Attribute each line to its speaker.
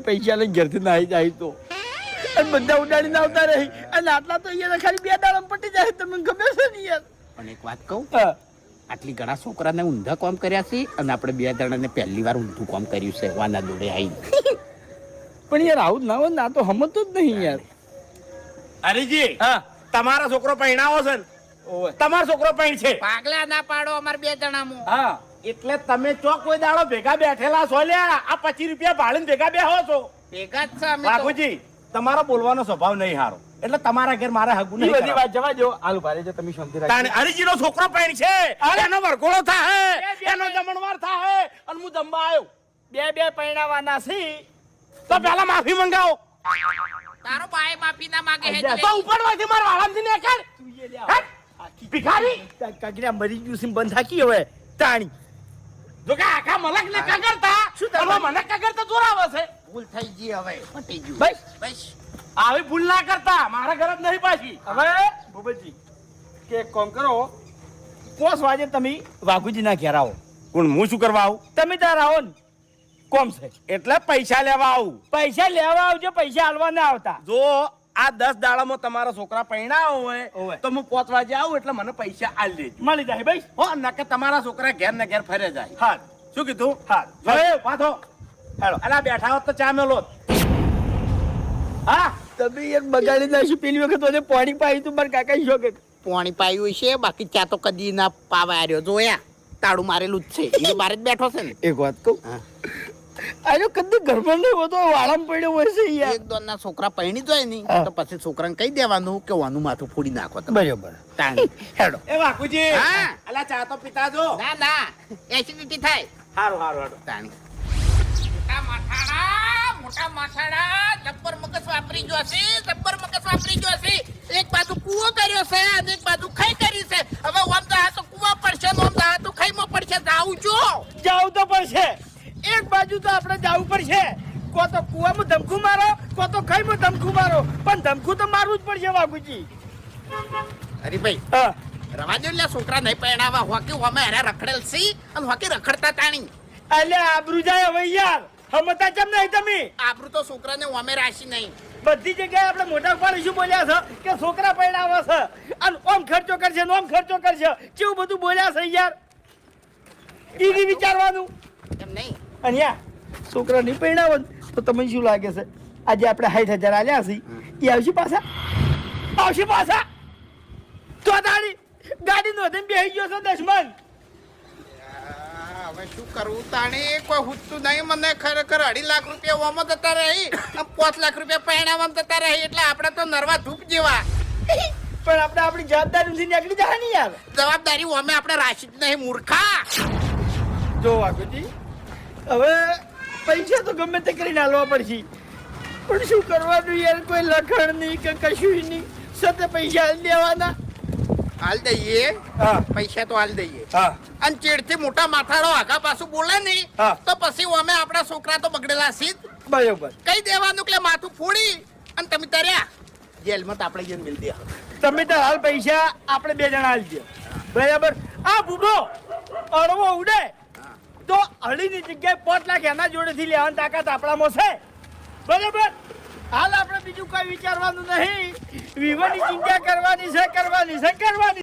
Speaker 1: પૈસા લઈને ઘેરથી નાહી જાય તો અને બધા ઉડાડીને આવતા રહી અને આટલા તો અહીંયા ખાલી 2 દાડામાં પટી જાય. તમને ખબર છે ને યાર?
Speaker 2: પણ એક વાત કહું, આટલી ઘણા છોકરાને ઊંધા કામ કર્યા છે અને આપણે 2 જણાને પહેલી વાર ઊંધું કામ કર્યું છે વાના દોડે આવીને.
Speaker 1: પણ યાર આવું ના હોય ને, આ તો સમજતો જ નહીં યાર.
Speaker 3: હરીજી,
Speaker 1: હા,
Speaker 3: તમારો છોકરો પહેણાવો છે ને? તમારો છોકરો પહેણ છે.
Speaker 2: પાગલા ના પાડો અમાર 2 જણામાં.
Speaker 1: હા,
Speaker 3: એટલે તમે ચોક કોઈ દાડો ભેગા બેઠેલા છો લ્યા? આ 25 રૂપિયા ભાડીને ભેગા બેહો છો?
Speaker 2: ભેગા જ છે અમે તો.
Speaker 3: બાપુજી, તમારો બોલવાનો સ્વભાવ નહીં હારો, એટલે તમારા ઘેર મારે હગું
Speaker 1: એ
Speaker 3: નહીં
Speaker 1: બધી
Speaker 3: કરાવવું.
Speaker 1: વાત જવા દો. હાલ ભારે જો તમે શાંતિ
Speaker 3: તાણે
Speaker 1: રાખો.
Speaker 3: હરીજી નો છોકરો પહેણ છે, એનો વરઘોડો થાય, એનો જમણવાર થાય અને હું જમવા આવ્યો.
Speaker 1: 2 પૈણાવાના છે.
Speaker 3: તો પેલા માફી મંગાવો.
Speaker 2: તારો ભાઈ માફી ના માંગે હે
Speaker 3: તો ઉપરવાથી મારા વાળામાંથી ને કર. ભિખારી
Speaker 1: કાકીના મરી ગયું છે, બંધ થાકી હવે તાણી.
Speaker 3: જો કે આખા મલક ને કગરતા
Speaker 1: શું તમે?
Speaker 3: તમે મને કગરતા જોરાવે છે.
Speaker 2: ભૂલ થઈ ગઈ હવે પટી ગયું.
Speaker 1: બસ
Speaker 2: બસ
Speaker 3: આવી ભૂલ ના કરતા, મારા ઘર જ નહીં પાછી.
Speaker 1: હવે ભૂપતજી કે એક કામ કરો, 5 વાગે તમે વાઘુજીના ઘેર આવો.
Speaker 3: પણ હું શું કરવા આવું?
Speaker 1: તમે તાર આવો ને, કોમ છે.
Speaker 3: એટલે પૈસા લેવા આવું.
Speaker 1: પૈસા લેવા આવજો, પૈસા હાલવા ના આવતા.
Speaker 3: જો આ 10 દાડામાં તમારા છોકરા પૈણાવો હોય
Speaker 1: ઓવે.
Speaker 3: તો હું 5 વાગે આવું એટલે મને પૈસા આલ દેજો.
Speaker 1: મળી જાય ભાઈ.
Speaker 3: હો નકે તમારા છોકરા ઘેર ને ઘેર ફરે જાય.
Speaker 1: હા,
Speaker 3: શું કીધું?
Speaker 1: હા.
Speaker 3: હવે પાછો
Speaker 1: હેલો.
Speaker 3: અલા બેઠા હોત તો ચા મેલો. હા,
Speaker 1: તમે યાર બગાડી નાખ્યું. પેલી વખત મને પાણી પાયું તું મારા કાકા શોકે.
Speaker 2: પાણી પાયું છે, બાકી ચા તો કદી ના પાવા આવ્યો. જોયા તાળું મારેલું જ છે, એ બારે જ બેઠો છે ને.
Speaker 1: એક વાત કહું, આજો કદી ઘરમાં નહીં હોતો, વાળામાં પડ્યો હોય છે યાર.
Speaker 2: એક દોન ના છોકરા પહેણી જાય ને
Speaker 1: હા.
Speaker 2: તો પછી છોકરાને કહી દેવાનું કે વાનું માથું ફોડી નાખો તમે.
Speaker 1: બરોબર.
Speaker 2: તાણી.
Speaker 1: હેડો.
Speaker 3: એ વાકુજી,
Speaker 2: હા.
Speaker 3: અલા ચા તો પીતા જો.
Speaker 2: ના ના એસિડિટી થાય.
Speaker 3: હારું હારું હારું.
Speaker 2: તાણી. મોટા માથાડા જબ્બર મગજ વાપરી ગયો છે, જબ્બર મગજ વાપરી ગયો છે. એક બાજુ કૂવો કર્યો છે અને એક બાજુ ખાઈ કરી છે. હવે ઓમ તો આ તો કૂવા પડશે ને ઓમ તો આ તો ખાઈમાં પડશે. જાઉં છો
Speaker 1: જાવું તો પડશે. એક બાજુ તો આપણે જાવું પડશે. કો તો કુવામાં ધમકુ મારો, કો તો ખાઈમાં ધમકુ મારો, પણ ધમકુ તો મારવું જ પડશે વાઘુજી.
Speaker 2: અરે ભાઈ
Speaker 1: હા,
Speaker 2: રવા દો એટલે છોકરા નહીં પહેણાવા. હોકી અમે હેરા રખડેલ છે અને હોકી રખડતા તાણી.
Speaker 1: એટલે આબરૂ જાય હવે યાર. હમતા કેમ નહીં તમે?
Speaker 2: આબરૂ તો છોકરાને અમે રાશી નહીં.
Speaker 1: બધી જગ્યાએ આપણે મોટા પાડીશું બોલ્યા છે કે છોકરા પૈણાવે છે અને ઓમ ખર્ચો કરશે ને ઓમ ખર્ચો કરશે. કેવું બધું બોલ્યા છે યાર. ઈ વિચારવાનું.
Speaker 2: એમ નહીં.
Speaker 1: અને યા છોકરા નહીં પૈણાવો ને તો તમને શું લાગે છે? આજે આપણે 60,000 આલ્યા છે, એ આવશે પાછા? આવશે પાછા? તો તારી ગાડી નોંધીને બેસી ગયો છે દશમન.
Speaker 2: હવે શું કરવું તાણી? કોઈ હુજતું નહીં મને. ખરેખર 2.5 લાખ રૂપિયા ઓમાં જતા રહી, 5 લાખ રૂપિયા પહેણાવામાં જતા રહી. એટલે આપણે તો નરવા ધૂપ જેવા.
Speaker 1: પણ આપણે આપણી જવાબદારીથી નીકળી જાય ને યાર.
Speaker 2: જવાબદારી ઓમે આપણે રાશી જ નહીં મૂર્ખા.
Speaker 1: જો વાઘુજી, હવે પૈસા તો ગમે તે કરીને હાલવા પડશે, પણ શું કરવાનું યાર? કોઈ લખણ નહીં કે કશું નહીં, સતે પૈસા હાલ દેવાના.
Speaker 2: હાલ દઈએ
Speaker 1: હા,
Speaker 2: પૈસા તો હાલ દઈએ.
Speaker 1: હા,
Speaker 2: અને ચેડથી મોટા માથાડો આગા પાછું બોલે નહીં
Speaker 1: હા.
Speaker 2: તો પછી અમે આપણા છોકરા તો બગડેલા સીધ
Speaker 1: બરોબર.
Speaker 2: કઈ દેવાનું કે માથું ફોડી અને તમે તર્યા જેલમાં તો આપણે જઈને મિલ દે.
Speaker 1: તમે તો હાલ પૈસા આપણે 2 જણા હાલજો. બરાબર. આ બુઢો અડવો ઉડે તો અડીની જગ્યાએ 5 લાખ એના જોડેથી લેવાની તાકાત આપણામાં છે. બરાબર. હાલ આપણે બીજું કઈ વિચારવાનું નહીં. વિવાહની ચિંતા કરવાની છે, કરવાની છે, કરવાની.